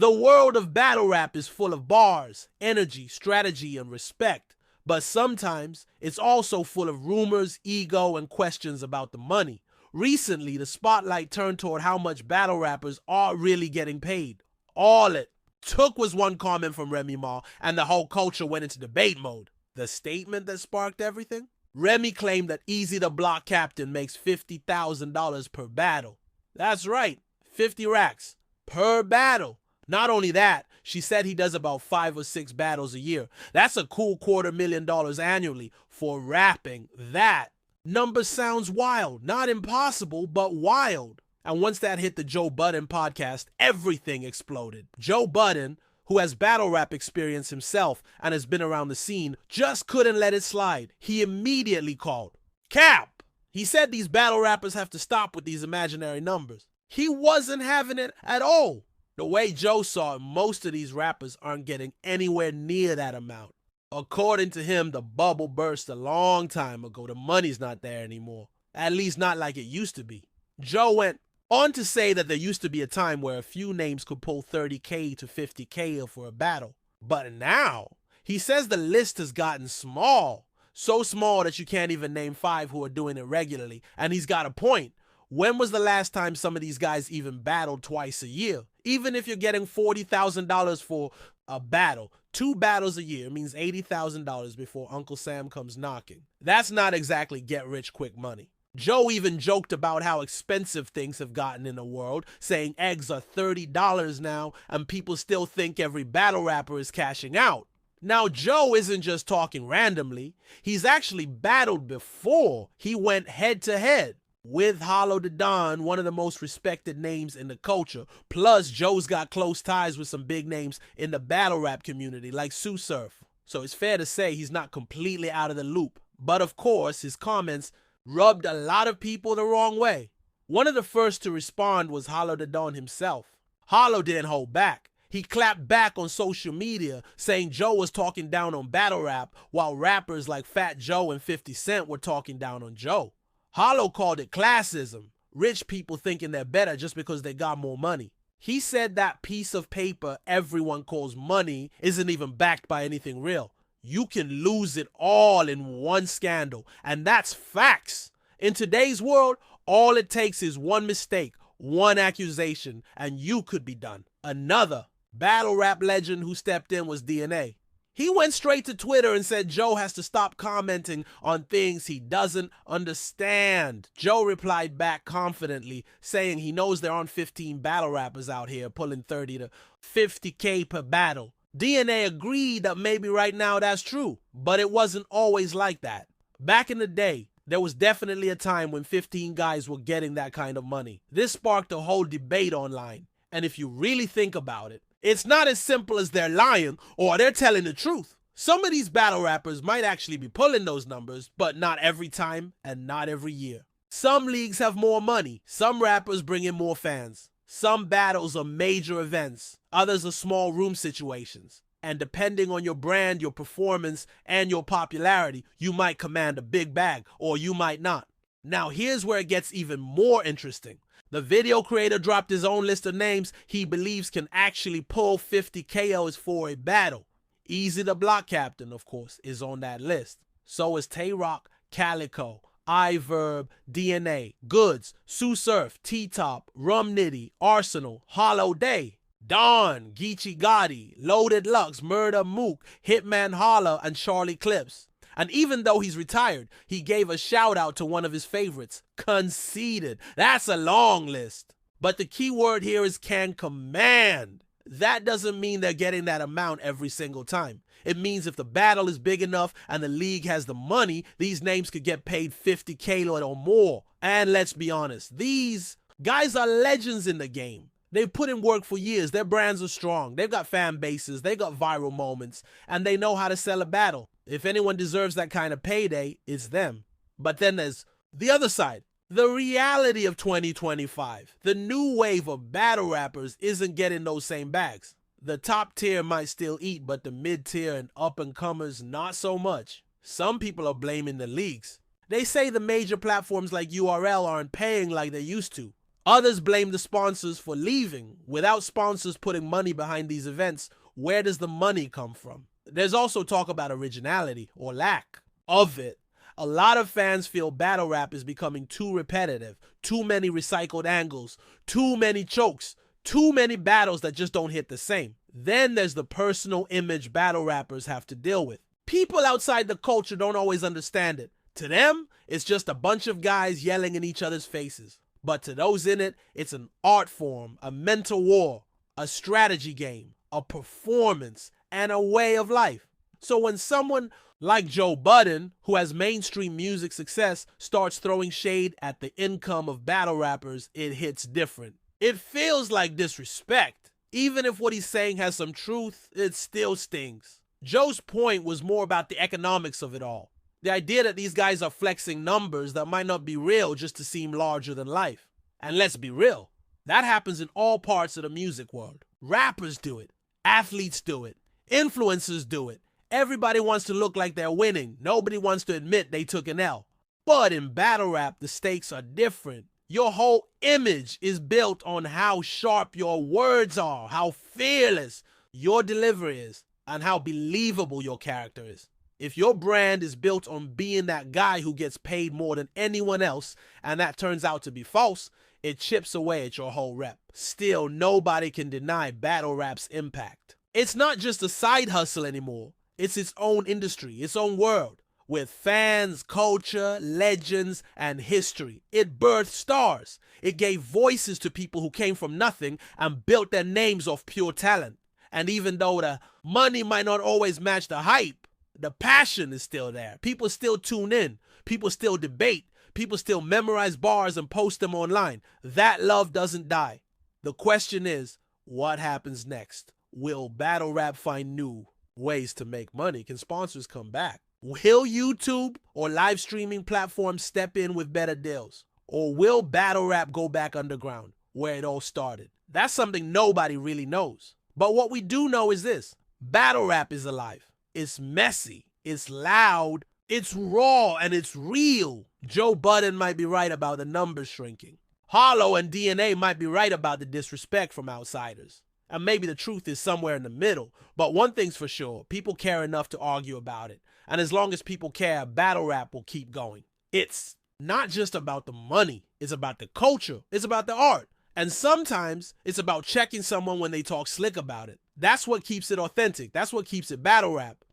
The world of battle rap is full of bars, energy, strategy, and respect. But sometimes it's also full of rumors, ego, and questions about the money. Recently, the spotlight turned toward how much battle rappers are really getting paid. All it took was one comment from Remy Ma, and the whole culture went into debate mode. The statement that sparked everything? Remy claimed that Easy the Block Captain makes $50,000 per battle. That's right, 50 racks per battle. Not only that, she said he does about 5 or 6 battles a year. That's a cool $250,000 annually for rapping. That number sounds wild. Not impossible, but wild. And once that hit the Joe Budden podcast, everything exploded. Joe Budden, who has battle rap experience himself and has been around the scene, just couldn't let it slide. He immediately called cap. He said these battle rappers have to stop with these imaginary numbers. He wasn't having it at all. The way Joe saw it, most of these rappers aren't getting anywhere near that amount. According to him, the bubble burst a long time ago. The money's not there anymore. At least not like it used to be. Joe went on to say that there used to be a time where a few names could pull $30K to $50K for a battle. But now, he says the list has gotten small. So small that you can't even name 5 who are doing it regularly. And he's got a point. When was the last time some of these guys even battled twice a year? Even if you're getting $40,000 for a battle, 2 battles a year means $80,000 before Uncle Sam comes knocking. That's not exactly get rich quick money. Joe even joked about how expensive things have gotten in the world, saying eggs are $30 now and people still think every battle rapper is cashing out. Now, Joe isn't just talking randomly. He's actually battled before. He went head to head with Hollow the Don, one of the most respected names in the culture. Plus, Joe's got close ties with some big names in the battle rap community, like Sue Surf. So it's fair to say he's not completely out of the loop. But of course, his comments rubbed a lot of people the wrong way. One of the first to respond was Hollow the Don himself. Hollow didn't hold back. He clapped back on social media, saying Joe was talking down on battle rap, while rappers like Fat Joe and 50 Cent were talking down on Joe. Hollow called it classism, rich people thinking they're better just because they got more money. He said that piece of paper everyone calls money isn't even backed by anything real. You can lose it all in one scandal, and that's facts. In today's world, all it takes is one mistake, one accusation, and you could be done. Another battle rap legend who stepped in was DNA. He went straight to Twitter and said Joe has to stop commenting on things he doesn't understand. Joe replied back confidently, saying he knows there aren't 15 battle rappers out here pulling 30 to 50K per battle. DNA agreed that maybe right now that's true, but it wasn't always like that. Back in the day, there was definitely a time when 15 guys were getting that kind of money. This sparked a whole debate online, and if you really think about it, it's not as simple as they're lying or they're telling the truth. Some of these battle rappers might actually be pulling those numbers, but not every time and not every year. Some leagues have more money. Some rappers bring in more fans. Some battles are major events. Others are small room situations. And depending on your brand, your performance, and your popularity, you might command a big bag or you might not. Now here's where it gets even more interesting. The video creator dropped his own list of names he believes can actually pull 50 KOs for a battle. Easy the Block Captain, of course, is on that list. So is Tay Roc, Calico, iVerb, DNA, Goods, Sue Surf, T-Top, Rum Nitty, Arsenal, Hollow Day, Don, Geechi Gotti, Loaded Lux, Murder Mook, Hitman Holla, and Charlie Clips. And even though he's retired, he gave a shout out to one of his favorites, Conceited. That's a long list. But the key word here is can command. That doesn't mean they're getting that amount every single time. It means if the battle is big enough and the league has the money, these names could get paid 50K or more. And let's be honest, these guys are legends in the game. They've put in work for years. Their brands are strong. They've got fan bases. They got viral moments. And they know how to sell a battle. If anyone deserves that kind of payday, it's them. But then there's the other side. The reality of 2025. The new wave of battle rappers isn't getting those same bags. The top tier might still eat, but the mid tier and up and comers not so much. Some people are blaming the leagues. They say the major platforms like URL aren't paying like they used to. Others blame the sponsors for leaving. Without sponsors putting money behind these events, where does the money come from? There's also talk about originality or lack of it. A lot of fans feel battle rap is becoming too repetitive, too many recycled angles, too many chokes, too many battles that just don't hit the same. Then there's the personal image battle rappers have to deal with. People outside the culture don't always understand it. To them, it's just a bunch of guys yelling in each other's faces. But to those in it, it's an art form, a mental war, a strategy game, a performance, and a way of life. So when someone like Joe Budden, who has mainstream music success, starts throwing shade at the income of battle rappers, it hits different. It feels like disrespect. Even if what he's saying has some truth, it still stings. Joe's point was more about the economics of it all. The idea that these guys are flexing numbers that might not be real just to seem larger than life. And let's be real, that happens in all parts of the music world. Rappers do it. Athletes do it. Influencers do it. Everybody wants to look like they're winning. Nobody wants to admit they took an L. But in battle rap, the stakes are different. Your whole image is built on how sharp your words are, how fearless your delivery is, and how believable your character is. If your brand is built on being that guy who gets paid more than anyone else, and that turns out to be false, it chips away at your whole rep. Still, nobody can deny battle rap's impact. It's not just a side hustle anymore. It's its own industry, its own world, with fans, culture, legends, and history. It birthed stars. It gave voices to people who came from nothing and built their names off pure talent. And even though the money might not always match the hype, the passion is still there. People still tune in. People still debate. People still memorize bars and post them online. That love doesn't die. The question is, what happens next? Will battle rap find new ways to make money? Can sponsors come back? Will YouTube or live streaming platforms step in with better deals? Or will battle rap go back underground, where it all started? That's something nobody really knows. But what we do know is this: battle rap is alive. It's messy, it's loud, it's raw, and it's real. Joe Budden might be right about the numbers shrinking. Hollow and DNA might be right about the disrespect from outsiders. And maybe the truth is somewhere in the middle. But one thing's for sure, people care enough to argue about it. And as long as people care, battle rap will keep going. It's not just about the money. It's about the culture. It's about the art. And sometimes it's about checking someone when they talk slick about it. That's what keeps it authentic. That's what keeps it battle rap.